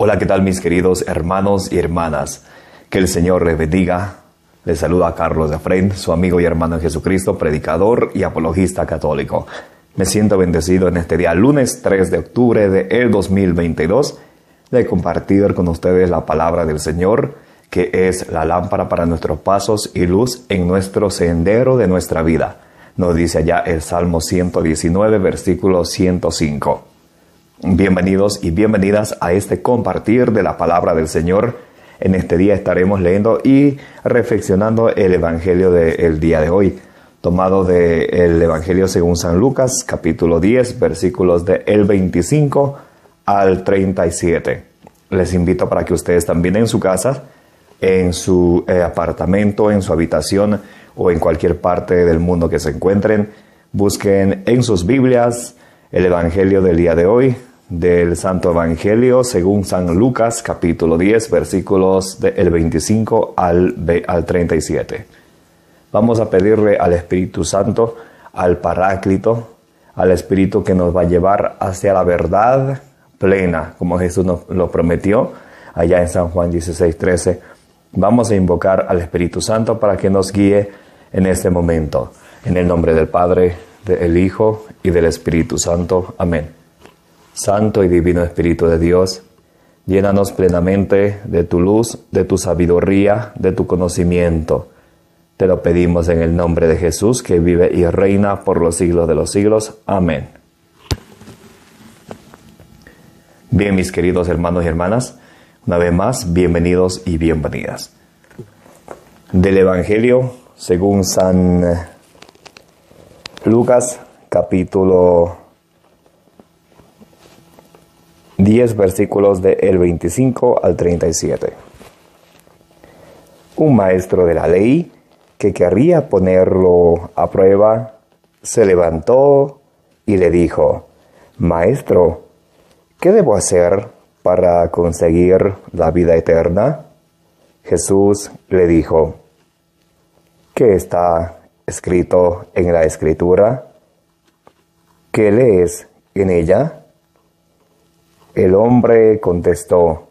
Hola, ¿qué tal mis queridos hermanos y hermanas? Que el Señor les bendiga. Les saluda Carlos de Efraín, su amigo y hermano en Jesucristo, predicador y apologista católico. Me siento bendecido en este día, lunes 3 de octubre de 2022, de compartir con ustedes la palabra del Señor, que es la lámpara para nuestros pasos y luz en nuestro sendero de nuestra vida. Nos dice allá el Salmo 119, versículo 105. Bienvenidos y bienvenidas a este compartir de la palabra del Señor. En este día estaremos leyendo y reflexionando el Evangelio del día de hoy, tomado del Evangelio según San Lucas, capítulo 10, versículos del 25 al 37. Les invito para que ustedes también en su casa, en su apartamento, en su habitación o en cualquier parte del mundo que se encuentren, busquen en sus Biblias el Evangelio del día de hoy, del Santo Evangelio según San Lucas, capítulo 10, versículos del 25 al 37. Vamos a pedirle al Espíritu Santo, al Paráclito, al Espíritu que nos va a llevar hacia la verdad plena, como Jesús nos lo prometió allá en San Juan 16, 13. Vamos a invocar al Espíritu Santo para que nos guíe en este momento. En el nombre del Padre, del Hijo y del Espíritu Santo. Amén. Santo y divino Espíritu de Dios, llénanos plenamente de tu luz, de tu sabiduría, de tu conocimiento. Te lo pedimos en el nombre de Jesús, que vive y reina por los siglos de los siglos. Amén. Bien, mis queridos hermanos y hermanas, una vez más, bienvenidos y bienvenidas. Del Evangelio según San Lucas, capítulo 10 versículos del 25 al 37. Un maestro de la ley que querría ponerlo a prueba se levantó y le dijo: Maestro, ¿qué debo hacer para conseguir la vida eterna? Jesús le dijo: ¿Qué está escrito en la Escritura? ¿Qué lees en ella? El hombre contestó: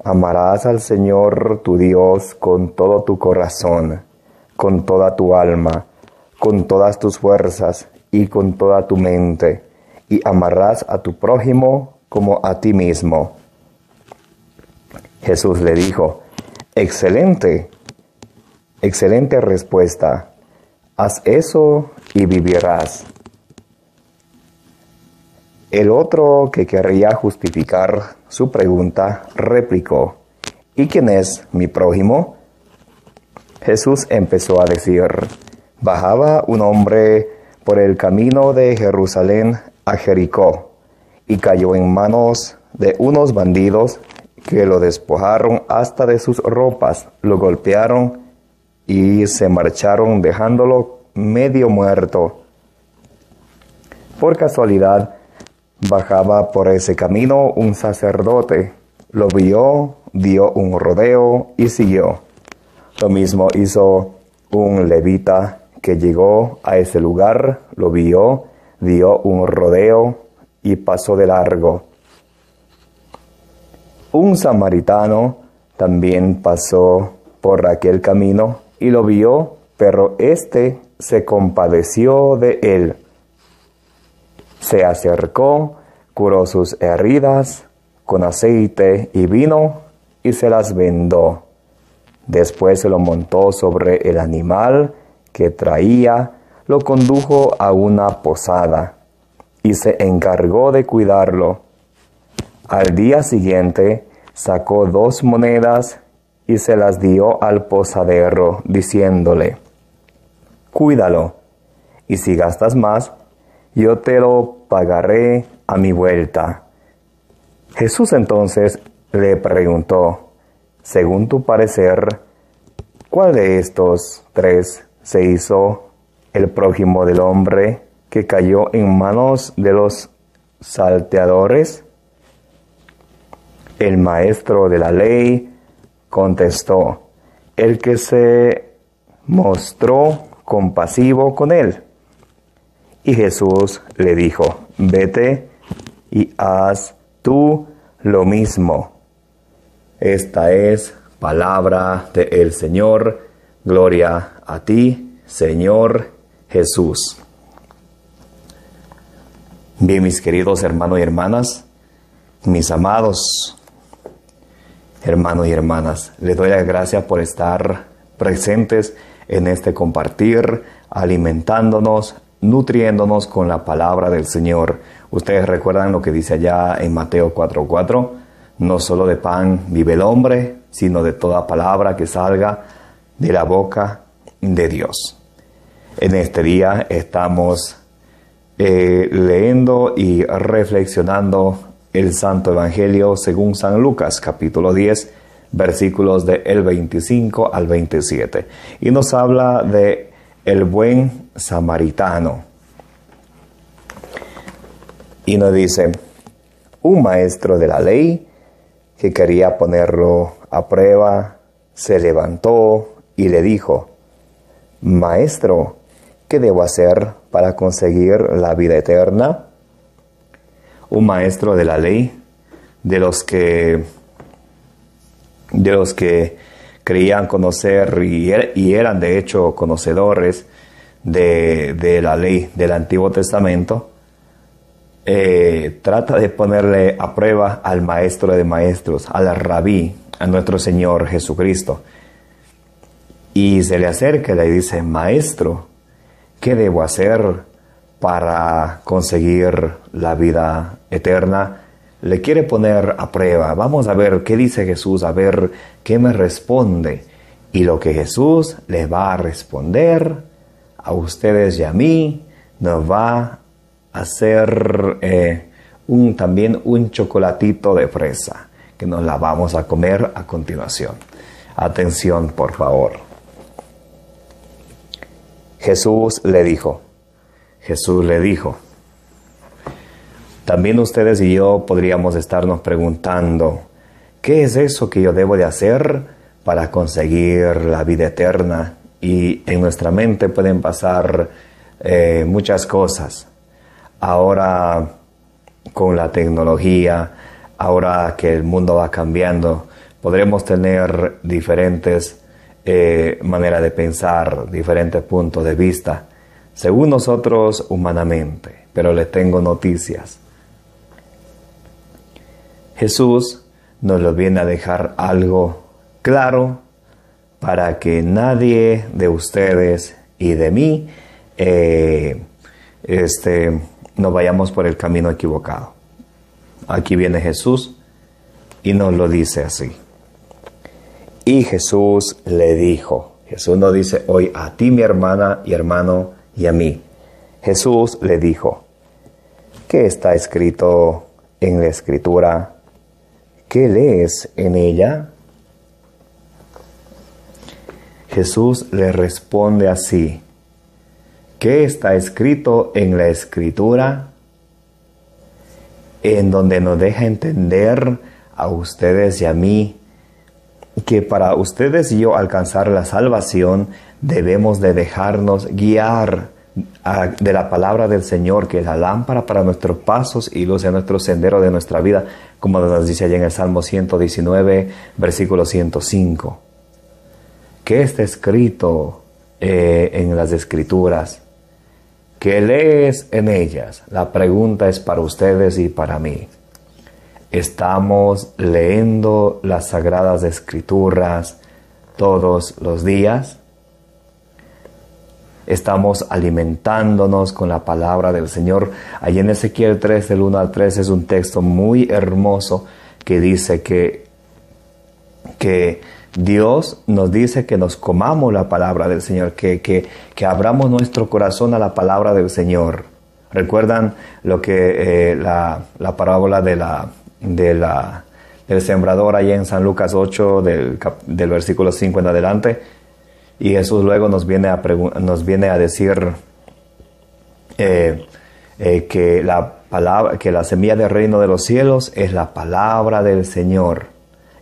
Amarás al Señor tu Dios con todo tu corazón, con toda tu alma, con todas tus fuerzas y con toda tu mente, y amarás a tu prójimo como a ti mismo. Jesús le dijo: Excelente, excelente respuesta. Haz eso y vivirás. El otro, que querría justificar su pregunta, replicó: ¿Y quién es mi prójimo? Jesús empezó a decir: Bajaba un hombre por el camino de Jerusalén a Jericó, y cayó en manos de unos bandidos que lo despojaron hasta de sus ropas, lo golpearon y se marcharon dejándolo medio muerto. Por casualidad, bajaba por ese camino un sacerdote, lo vio, dio un rodeo y siguió. Lo mismo hizo un levita que llegó a ese lugar, lo vio, dio un rodeo y pasó de largo. Un samaritano también pasó por aquel camino y lo vio, pero éste se compadeció de él. Se acercó, curó sus heridas con aceite y vino y se las vendó. Después se lo montó sobre el animal que traía, lo condujo a una posada y se encargó de cuidarlo. Al día siguiente sacó 2 monedas y se las dio al posadero, diciéndole: Cuídalo, y si gastas más, yo te lo pagaré a mi vuelta. Jesús entonces le preguntó: según tu parecer, ¿cuál de estos 3 se hizo el prójimo del hombre que cayó en manos de los salteadores? El maestro de la ley contestó: el que se mostró compasivo con él. Y Jesús le dijo: vete y haz tú lo mismo. Esta es palabra del Señor. Gloria a ti, Señor Jesús. Bien, mis queridos hermanos y hermanas, mis amados hermanos y hermanas, les doy las gracias por estar presentes en este compartir, alimentándonos, nutriéndonos con la palabra del Señor. Ustedes recuerdan lo que dice allá en Mateo 4:4, no solo de pan vive el hombre, sino de toda palabra que salga de la boca de Dios. En este día estamos leyendo y reflexionando el Santo Evangelio según San Lucas, capítulo 10, versículos del 25 al 27. Y nos habla de el buen samaritano. Y nos dice, un maestro de la ley que quería ponerlo a prueba, se levantó y le dijo, Maestro, ¿qué debo hacer para conseguir la vida eterna? Un maestro de la ley, de los que creían conocer y eran de hecho conocedores de la ley del Antiguo Testamento, trata de ponerle a prueba al maestro de maestros, al rabí, a nuestro Señor Jesucristo. Y se le acerca y le dice, Maestro, ¿qué debo hacer para conseguir la vida eterna? Le quiere poner a prueba. Vamos a ver qué dice Jesús, a ver qué me responde. Y lo que Jesús les va a responder a ustedes y a mí, nos va a hacer también un chocolatito de fresa, que nos la vamos a comer a continuación. Atención, por favor. Jesús le dijo, también ustedes y yo podríamos estarnos preguntando, ¿qué es eso que yo debo de hacer para conseguir la vida eterna? Y en nuestra mente pueden pasar muchas cosas. Ahora, con la tecnología, ahora que el mundo va cambiando, podremos tener diferentes maneras de pensar, diferentes puntos de vista, según nosotros humanamente. Pero les tengo noticias. Jesús nos lo viene a dejar algo claro para que nadie de ustedes y de mí nos vayamos por el camino equivocado. Aquí viene Jesús y nos lo dice así. Y Jesús le dijo, Jesús nos dice hoy a ti, mi hermana y hermano, y a mí. Jesús le dijo, ¿qué está escrito en la Escritura? ¿Qué lees en ella? Jesús le responde así, ¿qué está escrito en la Escritura? En donde nos deja entender a ustedes y a mí que para ustedes y yo alcanzar la salvación debemos de dejarnos guiar de la palabra del Señor, que es la lámpara para nuestros pasos y luz en nuestro sendero de nuestra vida, como nos dice allá en el Salmo 119, versículo 105. ¿Qué está escrito en las Escrituras? ¿Qué lees en ellas? La pregunta es para ustedes y para mí. ¿Estamos leyendo las Sagradas Escrituras todos los días? ¿Estamos alimentándonos con la palabra del Señor? Allí en Ezequiel 3, del 1 al 3, es un texto muy hermoso que dice que Dios nos dice que nos comamos la palabra del Señor, que abramos nuestro corazón a la palabra del Señor. ¿Recuerdan lo que la parábola del sembrador allá en San Lucas 8, del versículo 5 en adelante? Y Jesús luego nos viene a decir que la semilla del reino de los cielos es la palabra del Señor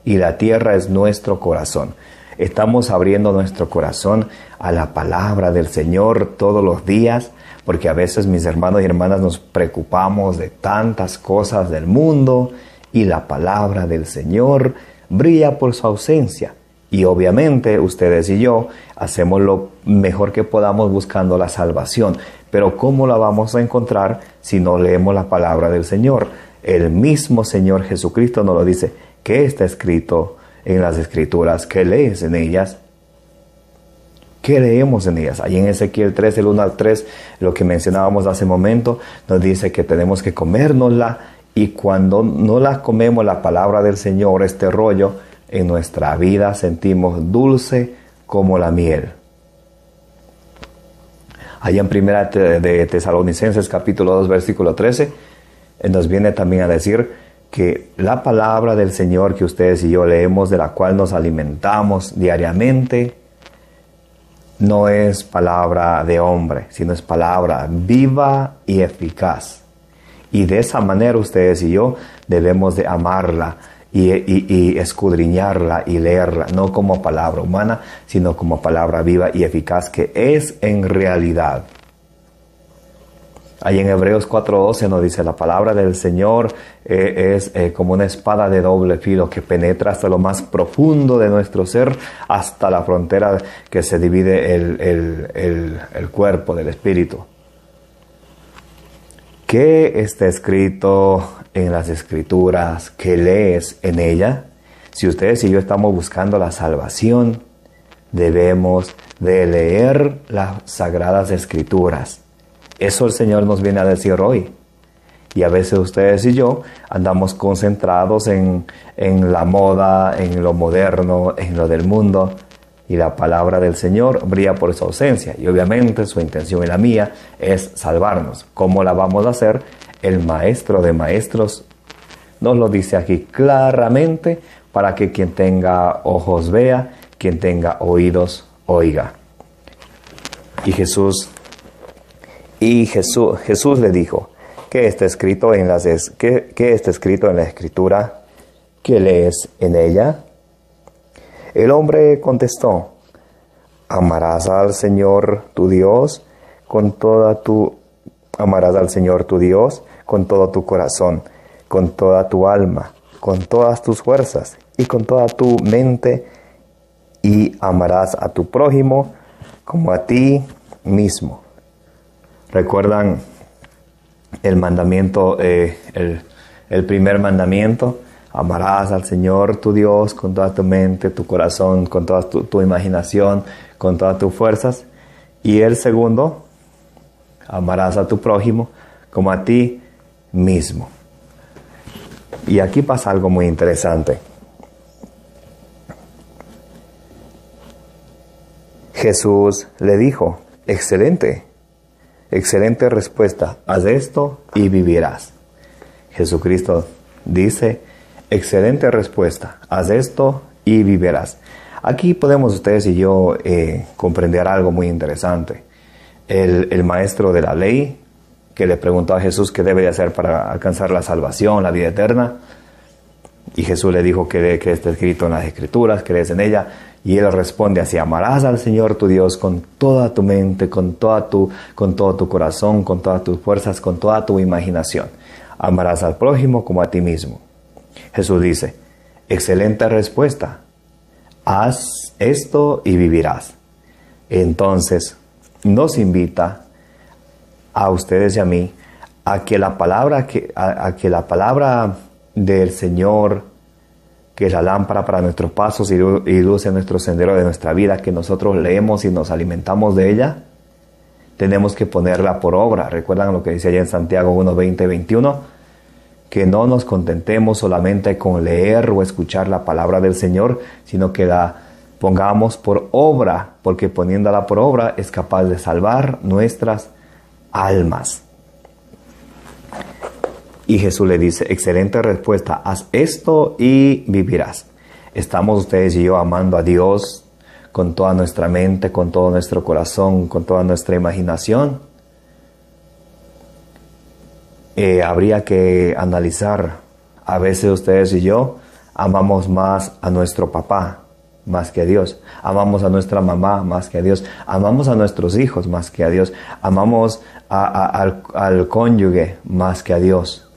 y la tierra es nuestro corazón. Estamos abriendo nuestro corazón a la palabra del Señor todos los días, porque a veces, mis hermanos y hermanas, nos preocupamos de tantas cosas del mundo y la palabra del Señor brilla por su ausencia. Y obviamente ustedes y yo hacemos lo mejor que podamos buscando la salvación. Pero ¿cómo la vamos a encontrar si no leemos la palabra del Señor? El mismo Señor Jesucristo nos lo dice. ¿Qué está escrito en las Escrituras? ¿Qué lees en ellas? ¿Qué leemos en ellas? Ahí en Ezequiel 3, el 1 al 3, lo que mencionábamos hace un momento, nos dice que tenemos que comérnosla. Y cuando no la comemos, la palabra del Señor, este rollo, en nuestra vida sentimos dulce como la miel. Allá en Primera de Tesalonicenses capítulo 2 versículo 13 nos viene también a decir que la palabra del Señor que ustedes y yo leemos, de la cual nos alimentamos diariamente, no es palabra de hombre, sino es palabra viva y eficaz. Y de esa manera ustedes y yo debemos de amarla y escudriñarla y leerla, no como palabra humana, sino como palabra viva y eficaz, que es en realidad. Ahí en Hebreos 4:12 nos dice, la palabra del Señor es como una espada de doble filo que penetra hasta lo más profundo de nuestro ser, hasta la frontera que se divide el cuerpo del espíritu. ¿Qué está escrito en las Escrituras? ¿Qué lees en ella? Si ustedes y yo estamos buscando la salvación, debemos de leer las Sagradas Escrituras. Eso el Señor nos viene a decir hoy. Y a veces ustedes y yo andamos concentrados en la moda, en lo moderno, en lo del mundo. Y la palabra del Señor brilla por su ausencia. Y obviamente su intención y la mía es salvarnos. ¿Cómo la vamos a hacer? El Maestro de Maestros nos lo dice aquí claramente, para que quien tenga ojos vea, quien tenga oídos oiga. Y Jesús le dijo, ¿qué está escrito en qué está escrito en la Escritura? ¿Qué lees en ella? El hombre contestó, amarás al Señor tu Dios con todo tu corazón, con toda tu alma, con todas tus fuerzas y con toda tu mente, y amarás a tu prójimo como a ti mismo. ¿Recuerdan el mandamiento, el primer mandamiento? Amarás al Señor tu Dios con toda tu mente, tu corazón, con toda tu imaginación, con todas tus fuerzas. Y el segundo, amarás a tu prójimo como a ti mismo. Y aquí pasa algo muy interesante. Jesús le dijo, excelente respuesta, haz esto y vivirás. Jesucristo dice, excelente respuesta, haz esto y vivirás. Aquí podemos ustedes y yo comprender algo muy interesante. El maestro de la ley, que le preguntó a Jesús qué debe de hacer para alcanzar la salvación, la vida eterna. Y Jesús le dijo que está escrito en las Escrituras, crees en ella. Y él responde así, amarás al Señor tu Dios con toda tu mente, con todo tu corazón, con todas tus fuerzas, con toda tu imaginación. Amarás al prójimo como a ti mismo. Jesús dice, excelente respuesta, haz esto y vivirás. Entonces, nos invita a ustedes y a mí a que la palabra del Señor, que es la lámpara para nuestros pasos y luz en nuestro sendero de nuestra vida, que nosotros leemos y nos alimentamos de ella, tenemos que ponerla por obra. ¿Recuerdan lo que dice allá en Santiago 1, 20, 21? Que no nos contentemos solamente con leer o escuchar la palabra del Señor, sino que la pongamos por obra, porque poniéndola por obra es capaz de salvar nuestras almas. Y Jesús le dice, excelente respuesta, haz esto y vivirás. ¿Estamos ustedes y yo amando a Dios con toda nuestra mente, con todo nuestro corazón, con toda nuestra imaginación? Habría que analizar. A veces ustedes y yo amamos más a nuestro papá más que a Dios. Amamos a nuestra mamá más que a Dios. Amamos a nuestros hijos más que a Dios. Amamos al cónyuge más que a Dios.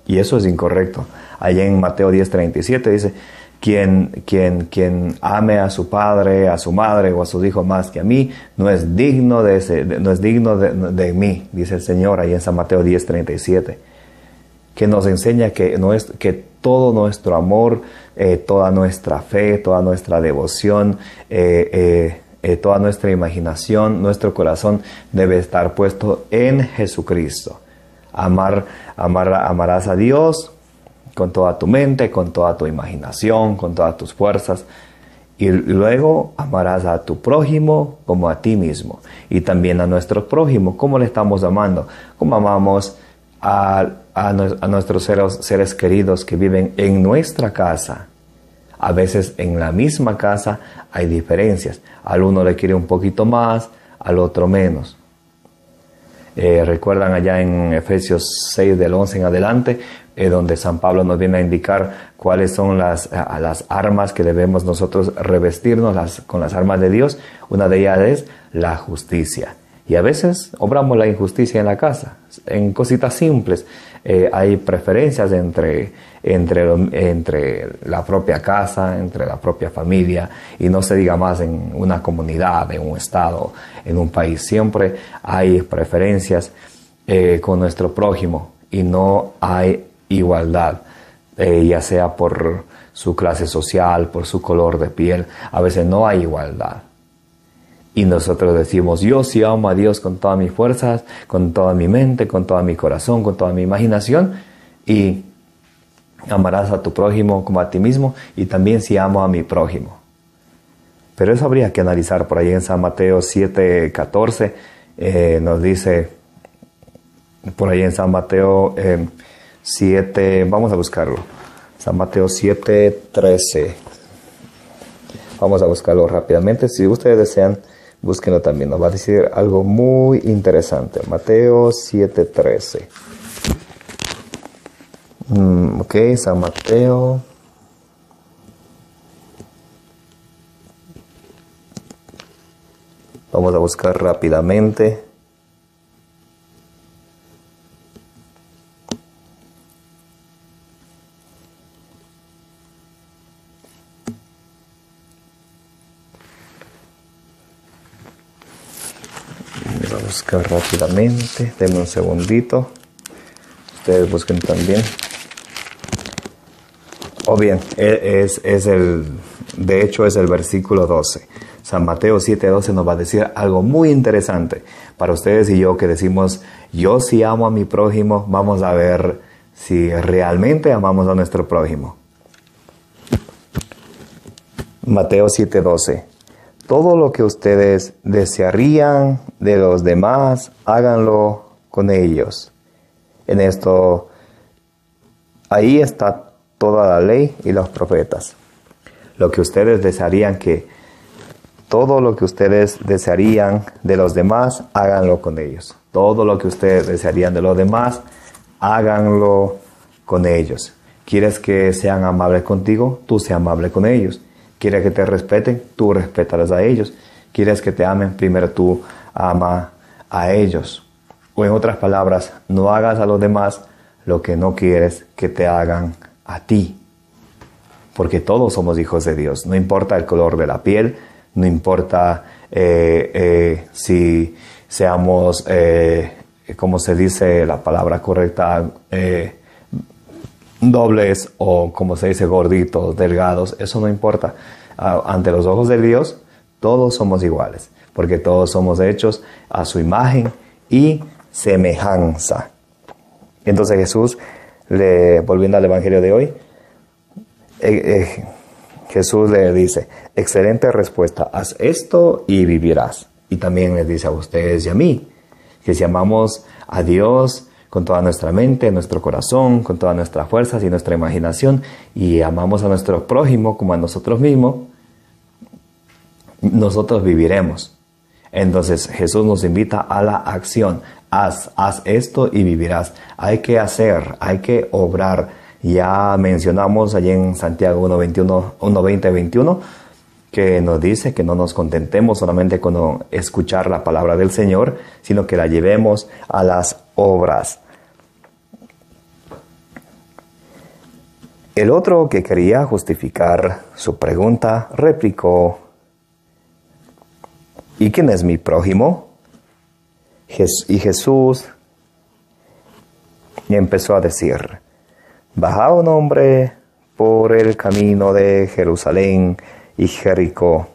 Y eso es incorrecto. Allá en Mateo 10:37 dice, quien ame a su padre, a su madre o a sus hijos más que a mí, no es digno de mí, dice el Señor ahí en San Mateo 10:37. Que nos enseña que todo nuestro amor, toda nuestra fe, toda nuestra devoción, toda nuestra imaginación, nuestro corazón debe estar puesto en Jesucristo. Amarás a Dios con toda tu mente, con toda tu imaginación, con todas tus fuerzas. Y luego amarás a tu prójimo como a ti mismo. Y también a nuestro prójimo. ¿Cómo le estamos amando? ¿Cómo amamos a nuestros seres queridos que viven en nuestra casa? A veces en la misma casa hay diferencias. Al uno le quiere un poquito más, al otro menos. Recuerdan allá en Efesios 6 del 11 en adelante, donde San Pablo nos viene a indicar cuáles son las armas que debemos nosotros revestirnos con las armas de Dios. Una de ellas es la justicia. Y a veces obramos la injusticia en la casa, en cositas simples. Hay preferencias entre la propia casa, entre la propia familia, y no se diga más en una comunidad, en un estado, en un país. Siempre hay preferencias con nuestro prójimo y no hay igualdad, ya sea por su clase social, por su color de piel. A veces no hay igualdad. Y nosotros decimos, yo sí amo a Dios con todas mis fuerzas, con toda mi mente, con todo mi corazón, con toda mi imaginación. Y amarás a tu prójimo como a ti mismo, y también si amo a mi prójimo. Pero eso habría que analizar por ahí en San Mateo 7:14. Nos dice, por ahí en San Mateo 7, vamos a buscarlo. San Mateo 7:13. Vamos a buscarlo rápidamente. Si ustedes desean, búsquenlo también. Nos va a decir algo muy interesante. Mateo 7:13. Ok, San Mateo. Vamos a buscar rápidamente. Vamos a buscar rápidamente. Denme un segundito. Ustedes busquen también. O bien, de hecho es el versículo 12. San Mateo 7:12 nos va a decir algo muy interesante para ustedes y yo que decimos, yo sí amo a mi prójimo. Vamos a ver si realmente amamos a nuestro prójimo. Mateo 7:12. Todo lo que ustedes desearían de los demás, háganlo con ellos. En esto, ahí está toda la ley y los profetas. Todo lo que ustedes desearían de los demás, háganlo con ellos. Todo lo que ustedes desearían de los demás, háganlo con ellos. ¿Quieres que sean amables contigo? Tú sé amable con ellos. ¿Quieres que te respeten? Tú respétalos a ellos. ¿Quieres que te amen? Primero tú ama a ellos. O en otras palabras, no hagas a los demás lo que no quieres que te hagan a ti. Porque todos somos hijos de Dios. No importa el color de la piel, no importa si seamos, como se dice la palabra correcta, dobles o como se dice gorditos, delgados. Eso no importa. Ante los ojos de Dios, todos somos iguales. Porque todos somos hechos a su imagen y semejanza. Entonces Jesús, volviendo al evangelio de hoy, Jesús le dice, excelente respuesta, haz esto y vivirás. Y también les dice a ustedes y a mí, que si amamos a Dios con toda nuestra mente, nuestro corazón, con todas nuestras fuerzas y nuestra imaginación, y amamos a nuestro prójimo como a nosotros mismos, nosotros viviremos. Entonces Jesús nos invita a la acción. Haz esto y vivirás. Hay que hacer, hay que obrar. Ya mencionamos allí en Santiago 1:20-21 que nos dice que no nos contentemos solamente con escuchar la palabra del Señor, sino que la llevemos a las obras. El otro, que quería justificar su pregunta, replicó: ¿y quién es mi prójimo? Y Jesús empezó a decir: bajaba un hombre por el camino de Jerusalén y Jericó.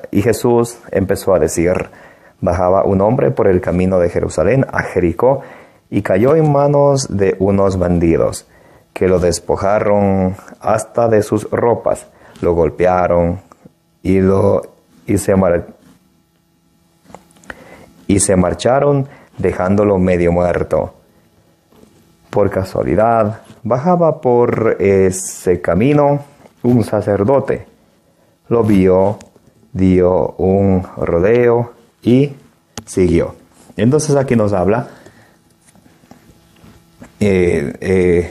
Y Jesús empezó a decir: bajaba un hombre por el camino de Jerusalén a Jericó y cayó en manos de unos bandidos, que lo despojaron hasta de sus ropas, lo golpearon y se marcharon, dejándolo medio muerto. Por casualidad, bajaba por ese camino un sacerdote. Lo vio, dio un rodeo y siguió. Entonces aquí nos habla,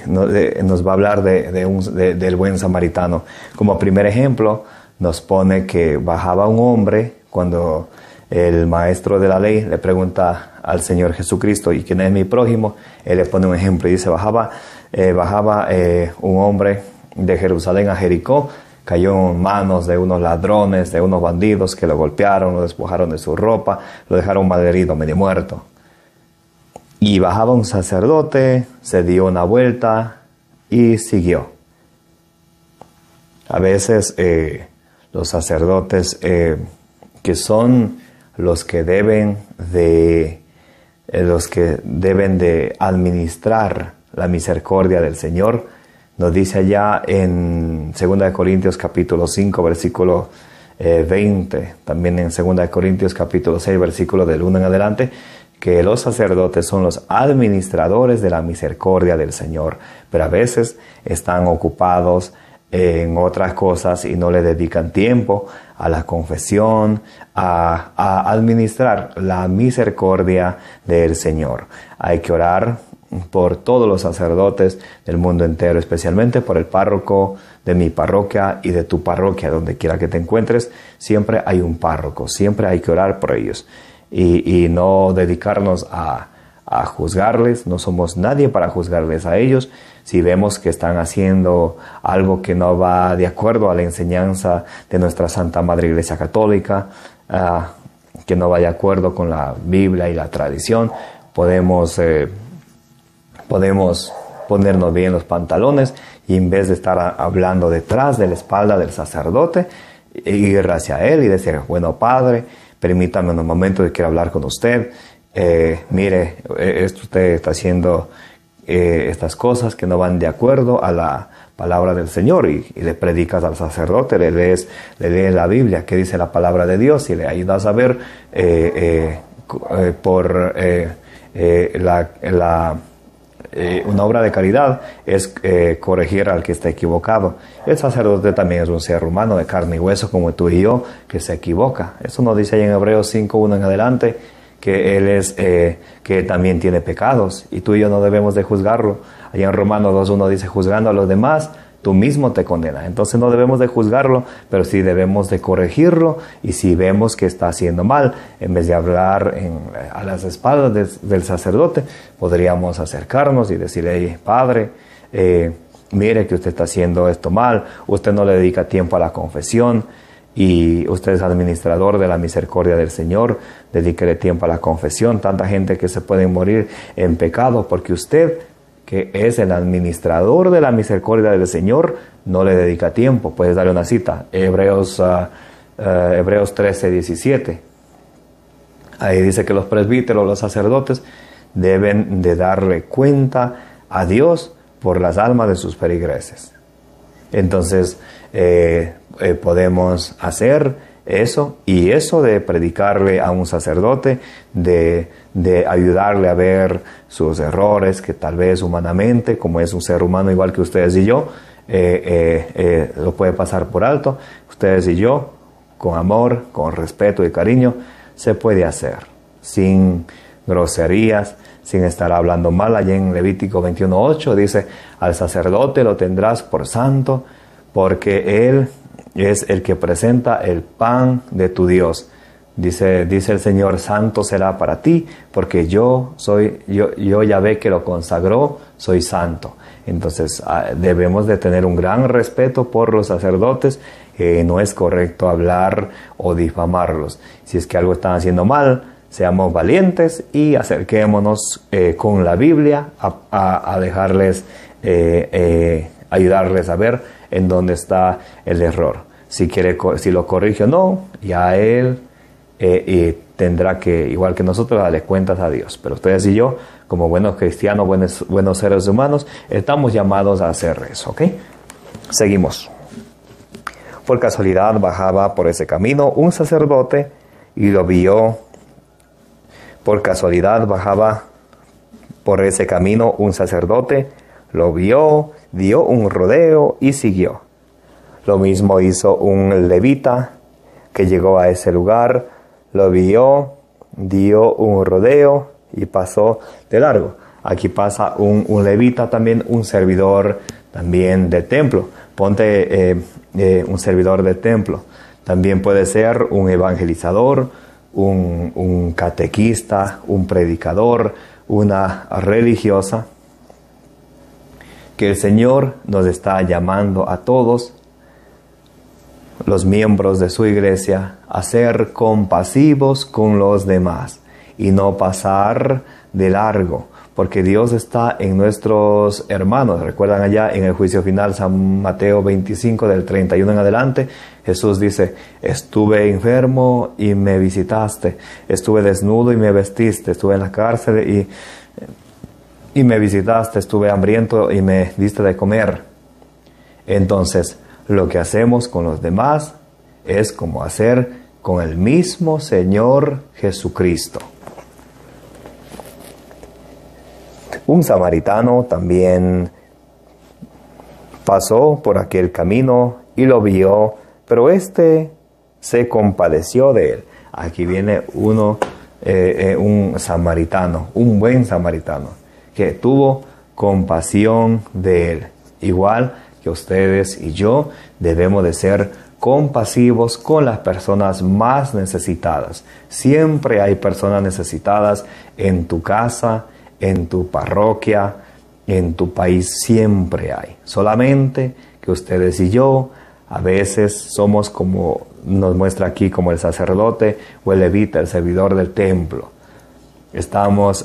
nos va a hablar del buen samaritano. Como primer ejemplo, nos pone que bajaba un hombre cuando el maestro de la ley le pregunta al Señor Jesucristo: ¿y quién es mi prójimo? Él le pone un ejemplo y dice: bajaba un hombre de Jerusalén a Jericó, cayó en manos de unos ladrones, de unos bandidos que lo golpearon, lo despojaron de su ropa, lo dejaron malherido, medio muerto. Y bajaba un sacerdote, se dio una vuelta y siguió. A veces los sacerdotes que son los que deben de administrar la misericordia del Señor, nos dice allá en 2 Corintios capítulo 5 versículo 20, también en 2 Corintios capítulo 6 versículo del 1 en adelante, que los sacerdotes son los administradores de la misericordia del Señor, pero a veces están ocupados en otras cosas y no le dedican tiempo a la confesión, a administrar la misericordia del Señor. Hay que orar por todos los sacerdotes del mundo entero, especialmente por el párroco de mi parroquia y de tu parroquia, donde quiera que te encuentres. Siempre hay un párroco, siempre hay que orar por ellos y no dedicarnos a juzgarles. No somos nadie para juzgarles a ellos. Si vemos que están haciendo algo que no va de acuerdo a la enseñanza de nuestra Santa Madre Iglesia Católica, que no va de acuerdo con la Biblia y la tradición, podemos ponernos bien los pantalones y en vez de estar hablando detrás de la espalda del sacerdote, ir hacia él y decir: bueno, padre, permítame un momento, quiero hablar con usted. Mire, usted está haciendo estas cosas que no van de acuerdo a la palabra del Señor, y le predicas al sacerdote, le lees la Biblia, que dice la palabra de Dios, y le ayudas a ver una obra de caridad es corregir al que está equivocado. El sacerdote también es un ser humano de carne y hueso como tú y yo, que se equivoca. Eso nos dice ahí en Hebreos 5:1 en adelante, que él es que también tiene pecados, y tú y yo no debemos de juzgarlo. Allá en Romanos 2:1 dice: juzgando a los demás, tú mismo te condenas. Entonces no debemos de juzgarlo, pero sí debemos de corregirlo, y si vemos que está haciendo mal, en vez de hablar a las espaldas del sacerdote, podríamos acercarnos y decirle: hey, padre, mire que usted está haciendo esto mal, usted no le dedica tiempo a la confesión, y usted es administrador de la misericordia del Señor, dedíquele tiempo a la confesión. Tanta gente que se puede morir en pecado porque usted, que es el administrador de la misericordia del Señor, no le dedica tiempo. Puedes darle una cita, Hebreos 13:17. Ahí dice que los presbíteros, los sacerdotes, deben de darle cuenta a Dios por las almas de sus feligreses. Entonces podemos hacer eso, y eso de predicarle a un sacerdote, de ayudarle a ver sus errores, que tal vez humanamente, como es un ser humano igual que ustedes y yo, lo puede pasar por alto. Ustedes y yo, con amor, con respeto y cariño, se puede hacer, sin groserías, sin estar hablando mal. Allá en Levítico 21:8 dice: al sacerdote lo tendrás por santo, porque él es el que presenta el pan de tu Dios. Dice el Señor, santo será para ti, porque yo Yahvé que lo consagró, soy santo. Entonces debemos de tener un gran respeto por los sacerdotes. No es correcto hablar o difamarlos. Si es que algo están haciendo mal, seamos valientes y acerquémonos con la Biblia a dejarles, ayudarles a ver en dónde está el error. Si lo corrige o no, ya él y tendrá que, igual que nosotros, darle cuentas a Dios. Pero ustedes y yo, como buenos cristianos, buenos seres humanos, estamos llamados a hacer eso, ¿ok? Seguimos. Por casualidad bajaba por ese camino un sacerdote y lo vio. Por casualidad bajaba por ese camino un sacerdote, lo vio, dio un rodeo y siguió. Lo mismo hizo un levita que llegó a ese lugar, lo vio, dio un rodeo y pasó de largo. Aquí pasa un levita también, un servidor también de templo. Ponte un servidor de templo. También puede ser un evangelizador, un catequista, un predicador, una religiosa. Que el Señor nos está llamando a todos los miembros de su iglesia a ser compasivos con los demás y no pasar de largo, porque Dios está en nuestros hermanos. Recuerdan allá en el juicio final, San Mateo 25 del 31 en adelante, Jesús dice, estuve enfermo y me visitaste, estuve desnudo y me vestiste, estuve en la cárcel y me visitaste, estuve hambriento y me diste de comer. Entonces, lo que hacemos con los demás es como hacer con el mismo Señor Jesucristo. Un samaritano también pasó por aquel camino y lo vio, pero se compadeció de él. Aquí viene un samaritano, un buen samaritano, que tuvo compasión de él. Igual que ustedes y yo debemos de ser compasivos con las personas más necesitadas. Siempre hay personas necesitadas en tu casa, en tu parroquia, en tu país, siempre hay. Solamente que ustedes y yo a veces somos como nos muestra aquí, como el sacerdote o el levita, el servidor del templo. Estamos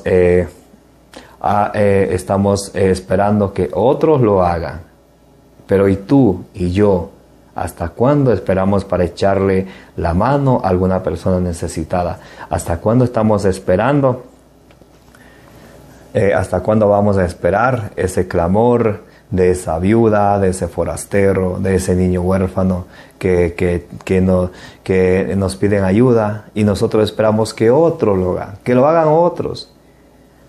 esperando que otros lo hagan. Pero ¿y tú y yo? ¿Hasta cuándo esperamos para echarle la mano a alguna persona necesitada? ¿Hasta cuándo estamos esperando? ¿Hasta cuándo vamos a esperar ese clamor de esa viuda, de ese forastero, de ese niño huérfano que nos piden ayuda y nosotros esperamos que otros lo hagan, que lo hagan otros?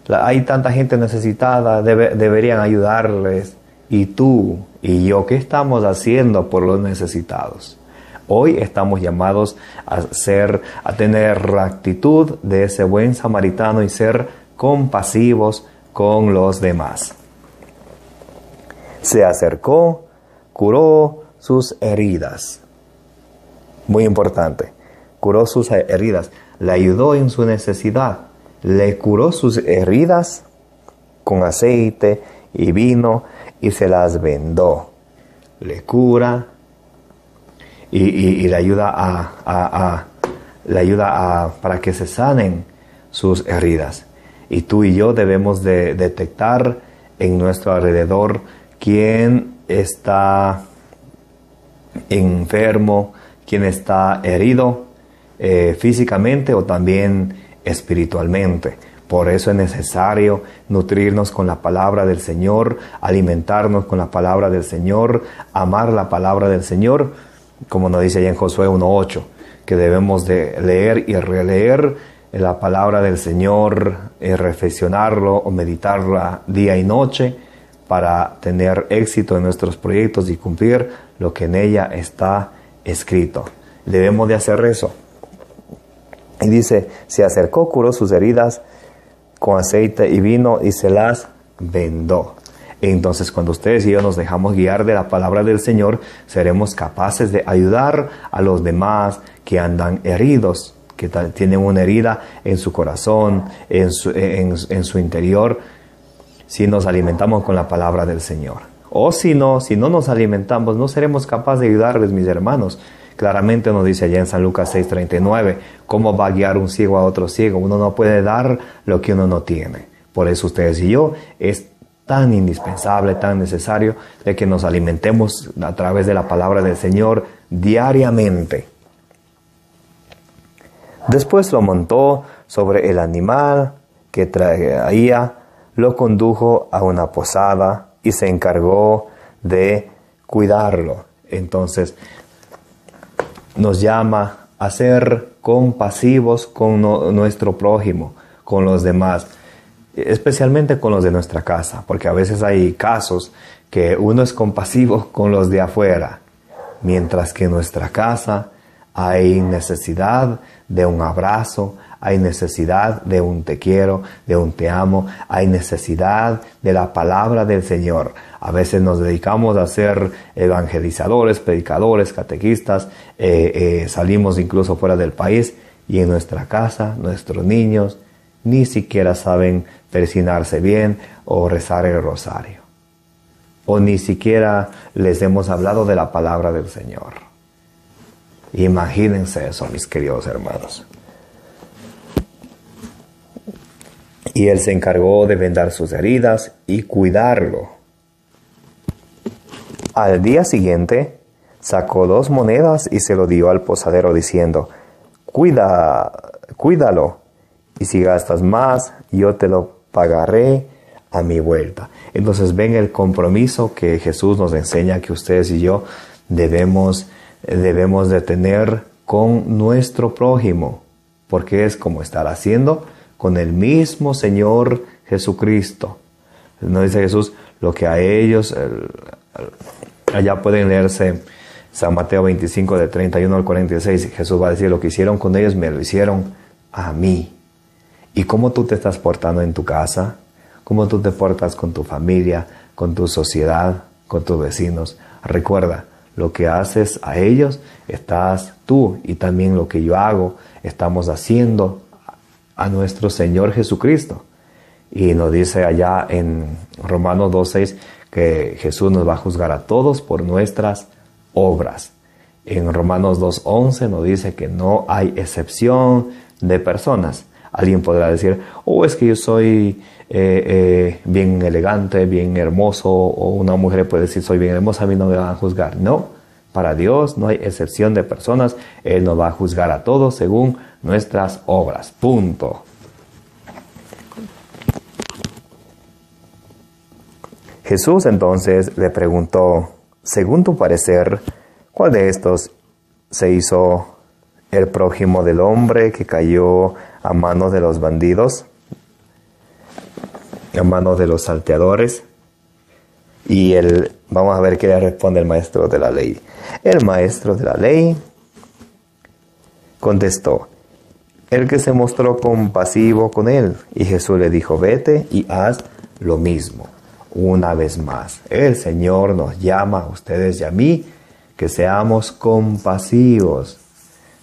Hay tanta gente necesitada, deberían ayudarles. ¿Y tú y yo qué estamos haciendo por los necesitados? Hoy estamos llamados a tener la actitud de ese buen samaritano y ser compasivos con los demás. Se acercó, curó sus heridas. Muy importante, curó sus heridas, le ayudó en su necesidad, le curó sus heridas con aceite y vino y se las vendó. Le cura y le ayuda para que se sanen sus heridas. Y tú y yo debemos de detectar en nuestro alrededor quién está enfermo, quién está herido físicamente o también espiritualmente. Por eso es necesario nutrirnos con la palabra del Señor, alimentarnos con la palabra del Señor, amar la palabra del Señor, como nos dice allá en Josué 1:8, que debemos de leer y releer la palabra del Señor, reflexionarlo o meditarla día y noche para tener éxito en nuestros proyectos y cumplir lo que en ella está escrito. Debemos de hacer eso. Y dice, se acercó, curó sus heridas con aceite y vino y se las vendó. Entonces, cuando ustedes y yo nos dejamos guiar de la palabra del Señor, seremos capaces de ayudar a los demás que andan heridos que tienen una herida en su corazón, en su interior, si nos alimentamos con la palabra del Señor. O si no nos alimentamos, no seremos capaces de ayudarles, mis hermanos. Claramente nos dice allá en San Lucas 6:39, ¿cómo va a guiar un ciego a otro ciego? Uno no puede dar lo que uno no tiene. Por eso ustedes y yo es tan indispensable, tan necesario de que nos alimentemos a través de la palabra del Señor diariamente. Después lo montó sobre el animal que traía, lo condujo a una posada y se encargó de cuidarlo. Entonces, nos llama a ser compasivos con nuestro prójimo, con los demás, especialmente con los de nuestra casa, porque a veces hay casos que uno es compasivo con los de afuera, mientras que en nuestra casa hay necesidad de un abrazo, hay necesidad de un te quiero, de un te amo, hay necesidad de la palabra del Señor. A veces nos dedicamos a ser evangelizadores, predicadores, catequistas, salimos incluso fuera del país y en nuestra casa nuestros niños ni siquiera saben persignarse bien o rezar el rosario. O ni siquiera les hemos hablado de la palabra del Señor. Imagínense eso, mis queridos hermanos. Y él se encargó de vendar sus heridas y cuidarlo. Al día siguiente, sacó 2 monedas y se lo dio al posadero diciendo, cuídalo, y si gastas más, yo te lo pagaré a mi vuelta. Entonces ven el compromiso que Jesús nos enseña que ustedes y yo debemos de tener con nuestro prójimo, porque es como estar haciendo con el mismo Señor Jesucristo. Nos dice Jesús, lo que a ellos, allá pueden leerse San Mateo 25 de 31 al 46, Jesús va a decir, lo que hicieron con ellos me lo hicieron a mí. ¿Y cómo tú te estás portando en tu casa? ¿Cómo tú te portas con tu familia, con tu sociedad, con tus vecinos? Recuerda, lo que haces a ellos, estás tú, y también lo que yo hago, estamos haciendo a nuestro Señor Jesucristo. Y nos dice allá en Romanos 2:6 que Jesús nos va a juzgar a todos por nuestras obras. En Romanos 2:11 nos dice que no hay excepción de personas. Alguien podrá decir, es que yo soy bien elegante, bien hermoso, o una mujer puede decir, soy bien hermosa, a mí no me van a juzgar. No, para Dios no hay excepción de personas. Él nos va a juzgar a todos según nuestras obras. Punto. Jesús entonces le preguntó, según tu parecer, ¿cuál de estos se hizo el prójimo del hombre que cayó a manos de los bandidos, a manos de los salteadores? Y vamos a ver qué le responde el maestro de la ley. El maestro de la ley contestó, el que se mostró compasivo con él. Y Jesús le dijo, vete y haz lo mismo. Una vez más, el Señor nos llama a ustedes y a mí que seamos compasivos.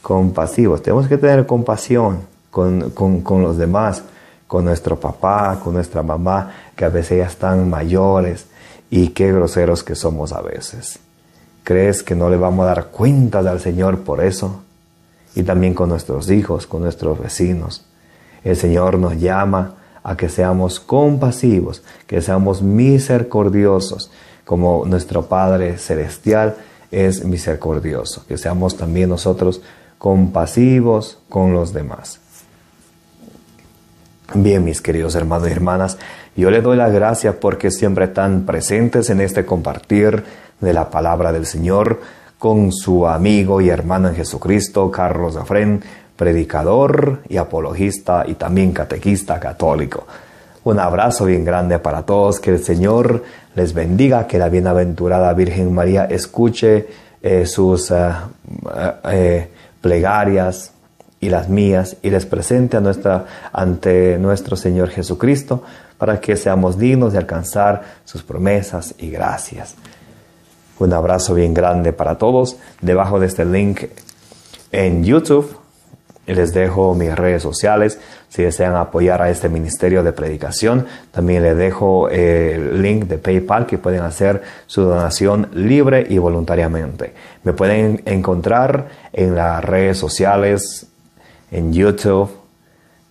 Compasivos. Tenemos que tener compasión con los demás, con nuestro papá, con nuestra mamá, que a veces ya están mayores, y qué groseros que somos a veces. ¿Crees que no le vamos a dar cuentas al Señor por eso? Y también con nuestros hijos, con nuestros vecinos. El Señor nos llama a que seamos compasivos, que seamos misericordiosos, como nuestro Padre Celestial es misericordioso, que seamos también nosotros compasivos con los demás. Bien, mis queridos hermanos y hermanas, yo les doy las gracias porque siempre están presentes en este compartir de la palabra del Señor con su amigo y hermano en Jesucristo, Carlos Efraín, predicador y apologista y también catequista católico. Un abrazo bien grande para todos, que el Señor les bendiga, que la bienaventurada Virgen María escuche sus plegarias y las mías, y les presente ante nuestro Señor Jesucristo, para que seamos dignos de alcanzar sus promesas y gracias. Un abrazo bien grande para todos. Debajo de este link en YouTube les dejo mis redes sociales. Si desean apoyar a este ministerio de predicación, también les dejo el link de PayPal, que pueden hacer su donación libre y voluntariamente. Me pueden encontrar en las redes sociales, en YouTube,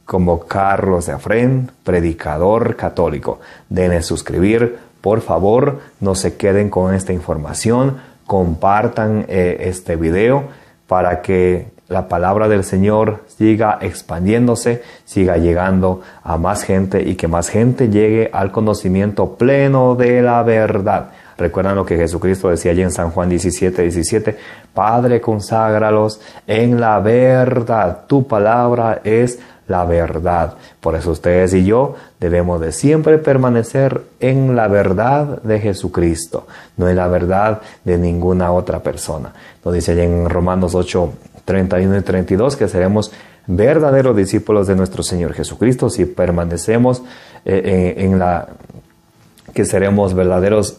como Carlos Efraín, predicador católico. Denle suscribir. Por favor, no se queden con esta información. Compartan este video para que la palabra del Señor siga expandiéndose, siga llegando a más gente y que más gente llegue al conocimiento pleno de la verdad. Recuerdan lo que Jesucristo decía allí en San Juan 17:17. Padre, conságralos en la verdad. Tu palabra es la verdad. Por eso ustedes y yo debemos de siempre permanecer en la verdad de Jesucristo, no en la verdad de ninguna otra persona. Nos dice allí en Romanos 8:31 y 32 que seremos verdaderos discípulos de nuestro Señor Jesucristo si permanecemos que seremos verdaderos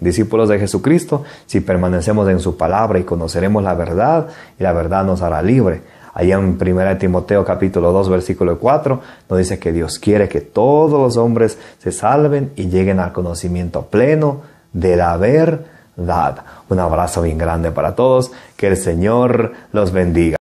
discípulos de Jesucristo si permanecemos en su palabra y conoceremos la verdad, y la verdad nos hará libre. Allá en 1 Timoteo capítulo 2 versículo 4 nos dice que Dios quiere que todos los hombres se salven y lleguen al conocimiento pleno de la verdad. Un abrazo bien grande para todos. Que el Señor los bendiga.